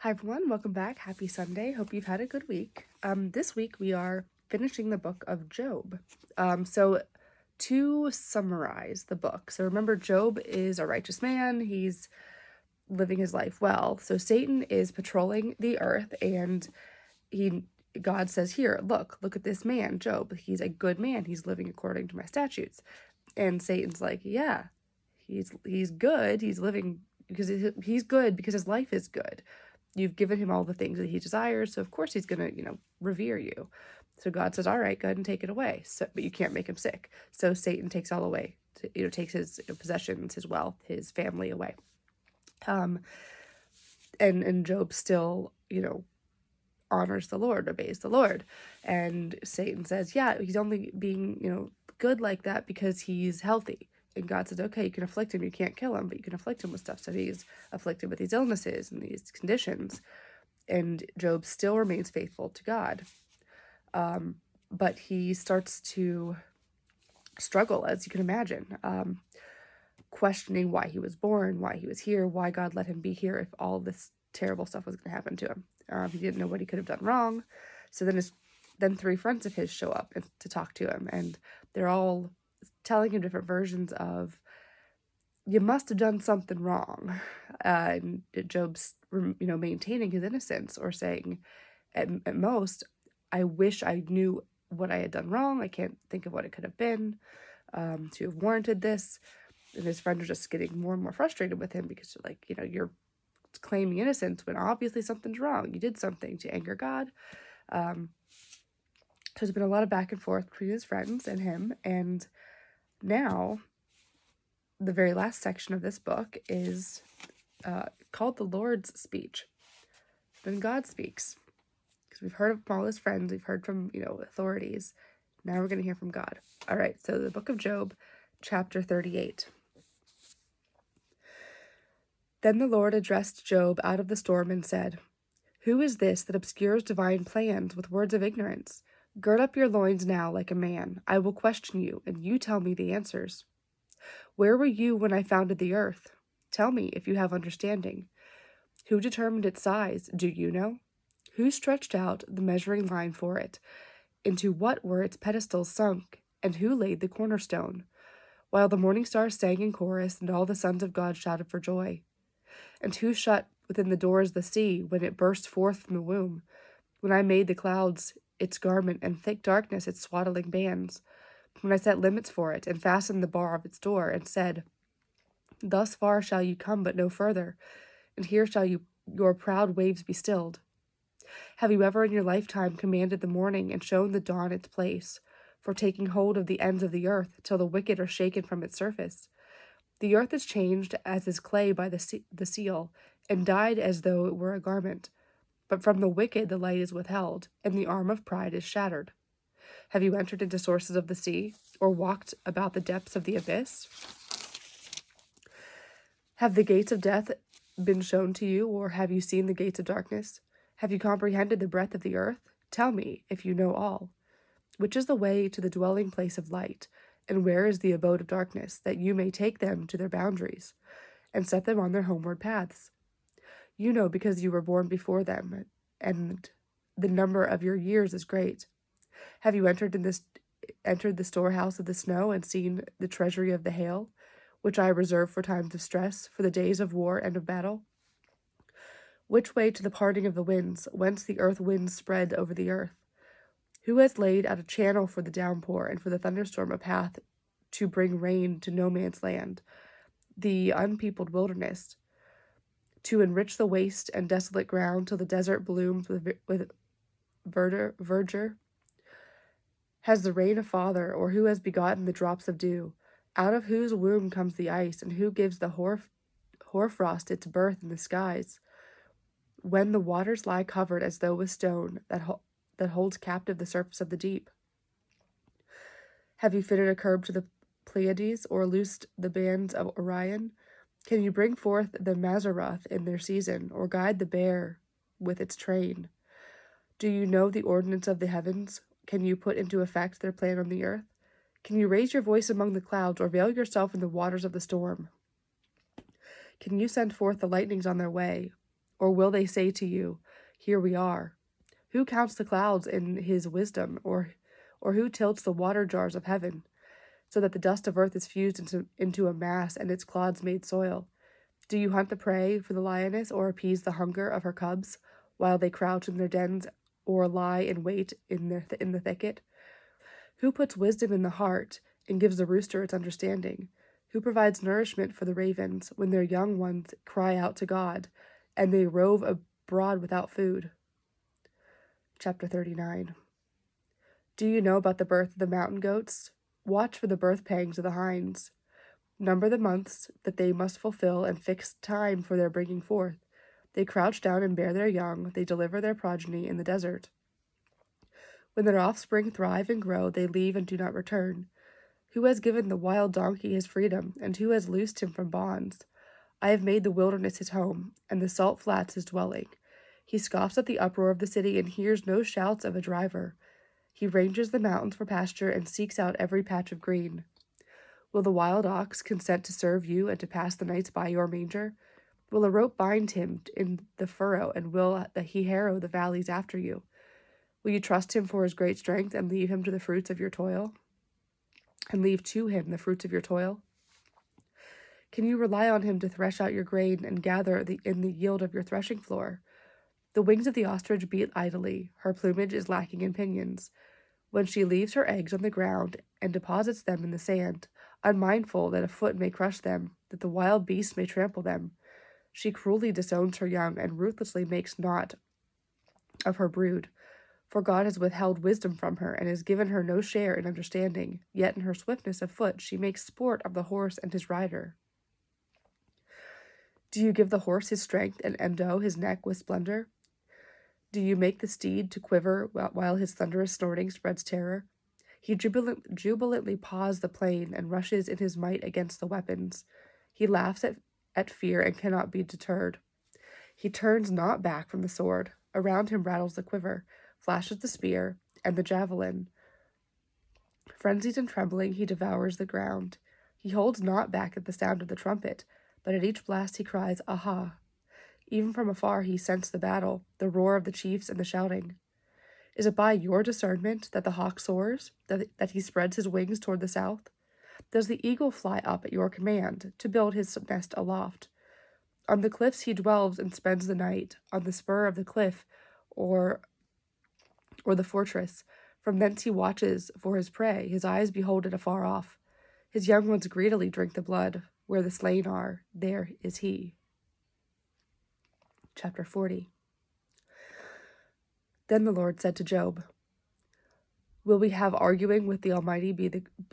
Hi everyone, welcome back. Happy Sunday. Hope you've had a good week. This week we are finishing the book of Job. So to summarize the book, so remember Job is a righteous man. He's living his life well. So Satan is patrolling the earth and he God says, "Here, look at this man, Job. He's a good man. He's living according to my statutes." And Satan's like, "Yeah, he's good. He's living because he's good because his life is good. You've given him all the things that he desires, so of course he's going to, revere you." So God says, "All right, go ahead and take it away." So, but you can't make him sick. So Satan takes all away, takes his possessions, his wealth, his family away. And Job still, honors the Lord, obeys the Lord. And Satan says, "Yeah, he's only being, good like that because he's healthy." And God says, "Okay, you can afflict him. You can't kill him, but you can afflict him with stuff." So he's afflicted with these illnesses and these conditions. And Job still remains faithful to God. But he starts to struggle, as you can imagine, questioning why he was born, why he was here, why God let him be here if all this terrible stuff was going to happen to him. He didn't know what he could have done wrong. So then three friends of his show up to talk to him, and they're all telling him different versions of, "You must have done something wrong." And Job's, maintaining his innocence, or saying, at most, "I wish I knew what I had done wrong. I can't think of what it could have been to have warranted this." And his friends are just getting more and more frustrated with him because they're like, "You're claiming innocence when obviously something's wrong. You did something to anger God." So there's been a lot of back and forth between his friends and him. And now the very last section of this book is called the Lord's speech. Then God speaks. Because we've heard from all his friends, we've heard from, authorities. Now we're going to hear from God. All right, so the book of Job, chapter 38. Then the Lord addressed Job out of the storm and said, "Who is this that obscures divine plans with words of ignorance? Gird up your loins now like a man. I will question you, and you tell me the answers. Where were you when I founded the earth? Tell me if you have understanding. Who determined its size? Do you know? Who stretched out the measuring line for it? Into what were its pedestals sunk? And who laid the cornerstone? While the morning stars sang in chorus, and all the sons of God shouted for joy. And who shut within the doors the sea when it burst forth from the womb? When I made the clouds its garment, and thick darkness its swaddling bands? When I set limits for it, and fastened the bar of its door, and said, Thus far shall you come, but no further, and here shall your proud waves be stilled? Have you ever in your lifetime commanded the morning, and shown the dawn its place, for taking hold of the ends of the earth, till the wicked are shaken from its surface? The earth is changed as is clay by the seal, and dyed as though it were a garment. But from the wicked the light is withheld, and the arm of pride is shattered. Have you entered into sources of the sea, or walked about the depths of the abyss? Have the gates of death been shown to you, or have you seen the gates of darkness? Have you comprehended the breadth of the earth? Tell me, if you know all. Which is the way to the dwelling place of light, and where is the abode of darkness, that you may take them to their boundaries, and set them on their homeward paths? You know, because you were born before them, and the number of your years is great. Have you entered the storehouse of the snow, and seen the treasury of the hail, which I reserve for times of stress, for the days of war and of battle? Which way to the parting of the winds, whence the earth winds spread over the earth? Who has laid out a channel for the downpour, and for the thunderstorm a path to bring rain to no man's land, the unpeopled wilderness, to enrich the waste and desolate ground till the desert blooms with verdure? Has the rain a father, or who has begotten the drops of dew? Out of whose womb comes the ice, and who gives the hoarfrost its birth in the skies? When the waters lie covered as though with stone that holds captive the surface of the deep? Have you fitted a curb to the Pleiades, or loosed the bands of Orion? Can you bring forth the Mazzaroth in their season, or guide the bear with its train? Do you know the ordinance of the heavens? Can you put into effect their plan on the earth? Can you raise your voice among the clouds, or veil yourself in the waters of the storm? Can you send forth the lightnings on their way, Or will they say to you, 'Here we are'? Who counts the clouds in his wisdom, or who tilts the water jars of heaven, so that the dust of earth is fused into a mass and its clods made soil? Do you hunt the prey for the lioness, or appease the hunger of her cubs, while they crouch in their dens or lie in wait in the thicket? Who puts wisdom in the heart and gives the rooster its understanding? Who provides nourishment for the ravens when their young ones cry out to God, and they rove abroad without food? Chapter 39. Do you know about the birth of the mountain goats? Watch for the birth pangs of the hinds. Number the months that they must fulfill and fix time for their bringing forth. They crouch down and bear their young, they deliver their progeny in the desert. When their offspring thrive and grow, they leave and do not return. Who has given the wild donkey his freedom, and who has loosed him from bonds? I have made the wilderness his home, and the salt flats his dwelling. He scoffs at the uproar of the city and hears no shouts of a driver. He ranges the mountains for pasture and seeks out every patch of green. Will the wild ox consent to serve you and to pass the nights by your manger? Will a rope bind him in the furrow, and will he harrow the valleys after you? Will you trust him for his great strength and leave him to the fruits of your toil? And leave to him the fruits of your toil? Can you rely on him to thresh out your grain and gather in the yield of your threshing floor? The wings of the ostrich beat idly. Her plumage is lacking in pinions. When she leaves her eggs on the ground and deposits them in the sand, unmindful that a foot may crush them, that the wild beast may trample them, she cruelly disowns her young and ruthlessly makes naught of her brood. For God has withheld wisdom from her, and has given her no share in understanding. Yet in her swiftness of foot she makes sport of the horse and his rider. Do you give the horse his strength, and endow his neck with splendor? Do you make the steed to quiver while his thunderous snorting spreads terror? He jubilantly paws the plain, and rushes in his might against the weapons. He laughs at fear and cannot be deterred. He turns not back from the sword. Around him rattles the quiver, flashes the spear, and the javelin. Frenzied and trembling, he devours the ground. He holds not back at the sound of the trumpet, but at each blast he cries, "Aha!" Even from afar he scents the battle, the roar of the chiefs and the shouting. Is it by your discernment that the hawk soars, that he spreads his wings toward the south? Does the eagle fly up at your command, to build his nest aloft? On the cliffs he dwells and spends the night, on the spur of the cliff, or the fortress. From thence he watches for his prey, his eyes behold it afar off. His young ones greedily drink the blood. Where the slain are, there is he. Chapter 40. Then the Lord said to Job, Will we have arguing with the Almighty be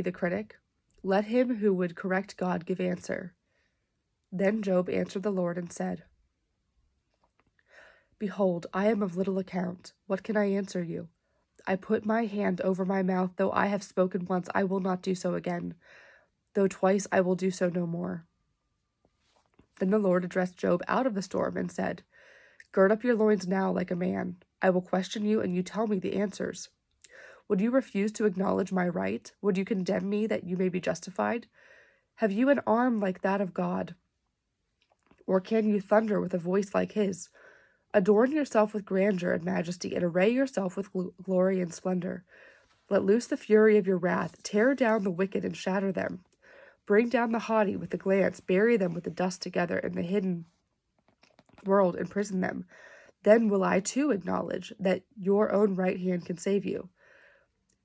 the critic? Let him who would correct God give answer. Then Job answered the Lord and said, Behold, I am of little account. What can I answer you? I put my hand over my mouth. Though I have spoken once, I will not do so again. Though twice, I will do so no more. Then the Lord addressed Job out of the storm and said, Gird up your loins now like a man. I will question you, and you tell me the answers. Would you refuse to acknowledge my right? Would you condemn me that you may be justified? Have you an arm like that of God? Or can you thunder with a voice like his? Adorn yourself with grandeur and majesty, and array yourself with glory and splendor. Let loose the fury of your wrath. Tear down the wicked and shatter them. Bring down the haughty with a glance. Bury them with the dust together. In the hidden world imprison them. Then will I too acknowledge that your own right hand can save you.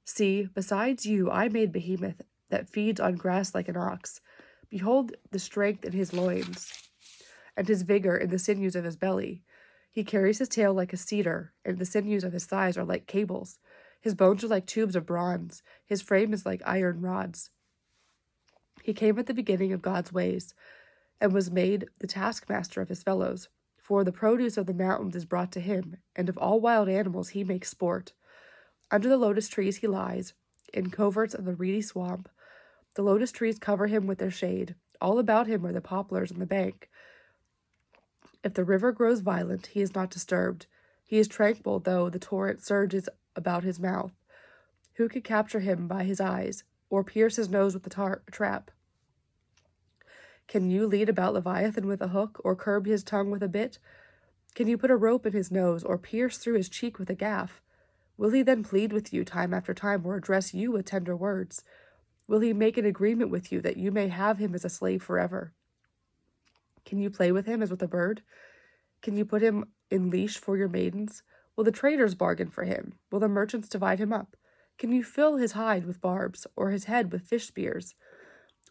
See, besides you, I made Behemoth, that feeds on grass like an ox. Behold the strength in his loins, and his vigor in the sinews of his belly. He carries his tail like a cedar, and the sinews of his thighs are like cables. His bones are like tubes of bronze. His frame is like iron rods. He came at the beginning of God's ways, and was made the taskmaster of his fellows. For the produce of the mountains is brought to him, and of all wild animals he makes sport. Under the lotus trees he lies, in coverts of the reedy swamp. The lotus trees cover him with their shade. All about him are the poplars on the bank. If the river grows violent, he is not disturbed. He is tranquil, though the torrent surges about his mouth. Who could capture him by his eyes, or pierce his nose with the trap? Can you lead about Leviathan with a hook, or curb his tongue with a bit? Can you put a rope in his nose or pierce through his cheek with a gaff? Will he then plead with you time after time or address you with tender words? Will he make an agreement with you that you may have him as a slave forever? Can you play with him as with a bird? Can you put him in leash for your maidens? Will the traders bargain for him? Will the merchants divide him up? Can you fill his hide with barbs, or his head with fish spears?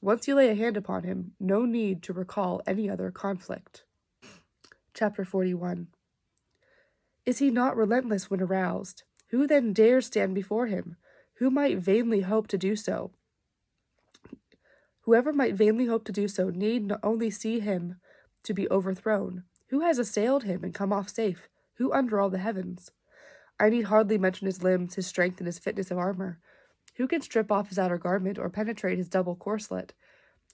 Once you lay a hand upon him, no need to recall any other conflict. Chapter 41. Is he not relentless when aroused? Who then dares stand before him? Who might vainly hope to do so? Whoever might vainly hope to do so need not only see him to be overthrown. Who has assailed him and come off safe? Who under all the heavens? I need hardly mention his limbs, his strength, and his fitness of armor. Who can strip off his outer garment or penetrate his double corslet?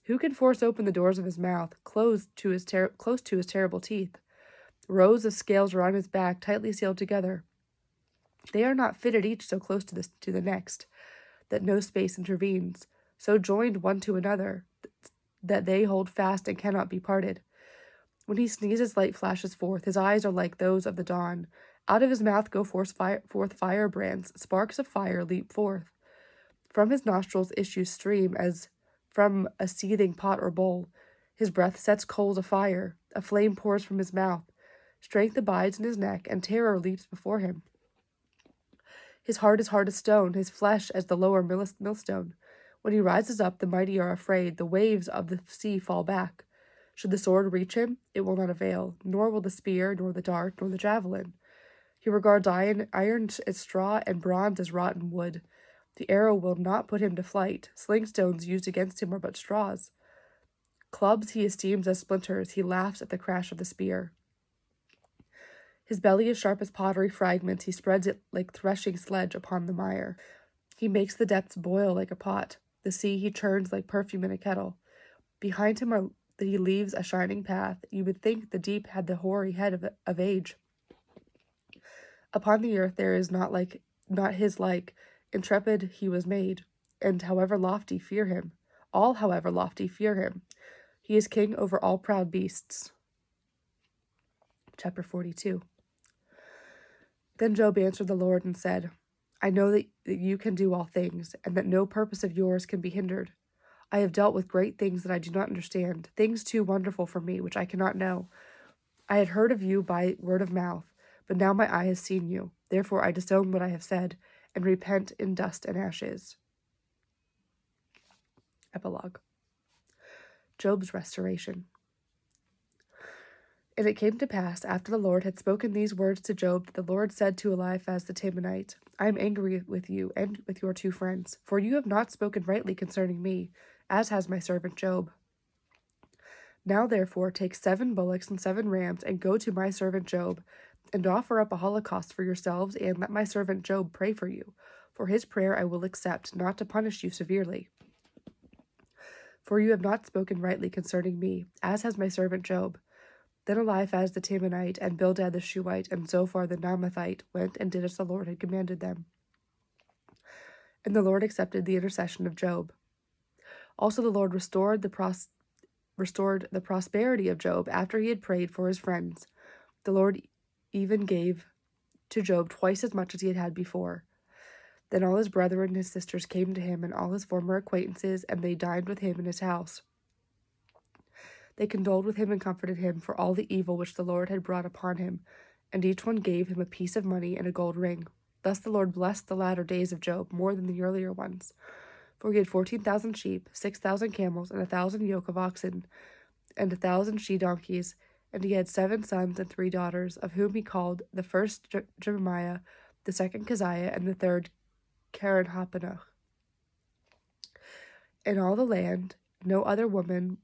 Who can force open the doors of his mouth, close to his terrible teeth? Rows of scales are on his back, tightly sealed together. They are not fitted each so close to the next, that no space intervenes, so joined one to another, that they hold fast and cannot be parted. When he sneezes, light flashes forth. His eyes are like those of the dawn. Out of his mouth go forth firebrands. Sparks of fire leap forth. From his nostrils issue stream as from a seething pot or bowl. His breath sets coals afire. A flame pours from his mouth. Strength abides in his neck, and terror leaps before him. His heart is hard as stone, his flesh as the lower millstone. When he rises up, the mighty are afraid. The waves of the sea fall back. Should the sword reach him, it will not avail, nor will the spear, nor the dart, nor the javelin. He regards iron as straw and bronze as rotten wood. The arrow will not put him to flight. Sling stones used against him are but straws. Clubs he esteems as splinters. He laughs at the crash of the spear. His belly is sharp as pottery fragments. He spreads it like threshing sledge upon the mire. He makes the depths boil like a pot. The sea he churns like perfume in a kettle. Behind him he leaves a shining path. You would think the deep had the hoary head of age. Upon the earth there is not his like. Intrepid he was made, and however lofty fear him. All, however lofty, fear him. He is king over all proud beasts. Chapter 42. Then Job answered the Lord and said, I know that you can do all things, and that no purpose of yours can be hindered. I have dealt with great things that I do not understand, things too wonderful for me, which I cannot know. I had heard of you by word of mouth, but now my eye has seen you. Therefore I disown what I have said, and repent in dust and ashes. Epilogue. Job's restoration. And it came to pass, after the Lord had spoken these words to Job, that the Lord said to Eliphaz the Temanite, I am angry with you and with your 2 friends, for you have not spoken rightly concerning me, as has my servant Job. Now therefore take 7 bullocks and 7 rams, and go to my servant Job, and offer up a holocaust for yourselves, and let my servant Job pray for you. For his prayer I will accept, not to punish you severely. For you have not spoken rightly concerning me, as has my servant Job. Then Eliphaz the Temanite, and Bildad the Shuhite, and Zophar the Naamathite went and did as the Lord had commanded them. And the Lord accepted the intercession of Job. Also the Lord restored the prosperity of Job after he had prayed for his friends. The Lord even gave to Job twice as much as he had had before. Then all his brethren and his sisters came to him, and all his former acquaintances, and they dined with him in his house. They condoled with him and comforted him for all the evil which the Lord had brought upon him, and each one gave him a piece of money and a gold ring. Thus the Lord blessed the latter days of Job more than the earlier ones. For he had 14,000 sheep, 6,000 camels, and 1,000 yoke of oxen, and 1,000 she-donkeys, and he had 7 sons and 3 daughters, of whom he called the first Jeremiah, the second Keziah, and the third Karen-Happuch. In all the land, no other woman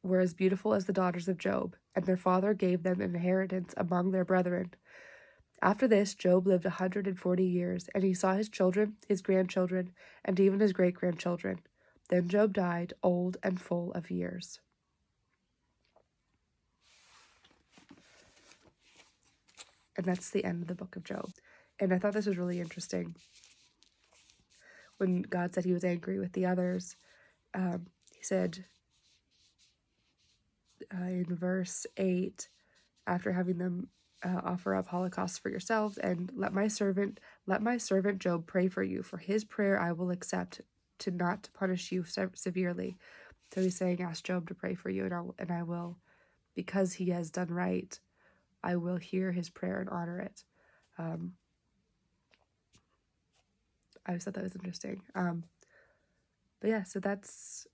were as beautiful as the daughters of Job, and their father gave them an inheritance among their brethren. After this, Job lived 140 years, and he saw his children, his grandchildren, and even his great-grandchildren. Then Job died, old and full of years. And that's the end of the book of Job. And I thought this was really interesting. When God said he was angry with the others, he said in verse 8, after having them offer up holocausts for yourselves, and let my servant Job pray for you. For his prayer I will accept, to not to punish you severely. So he's saying, ask Job to pray for you, and I will, because he has done right, I will hear his prayer and honor it. I just thought that was interesting. But yeah, so that's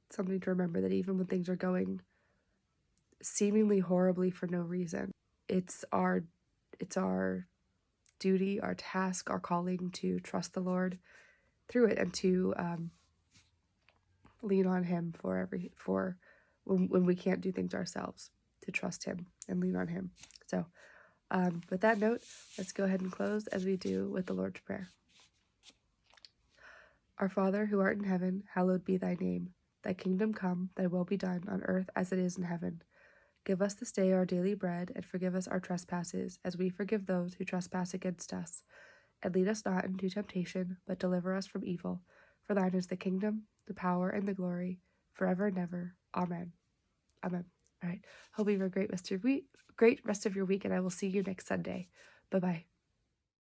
something to remember, that even when things are going seemingly horribly for no reason, it's our duty, our task, our calling to trust the Lord through it, and to lean on him for when we can't do things ourselves, to trust him and lean on him. So with that note, let's go ahead and close as we do with the Lord's Prayer. Our Father, who art in heaven, hallowed be thy name. Thy kingdom come, thy will be done, on earth as it is in heaven. Give us this day our daily bread, and forgive us our trespasses, as we forgive those who trespass against us. And lead us not into temptation, but deliver us from evil. For thine is the kingdom, the power, and the glory, forever and ever. Amen. Amen. All right. Hope you have a great rest of your week, and I will see you next Sunday. Bye-bye.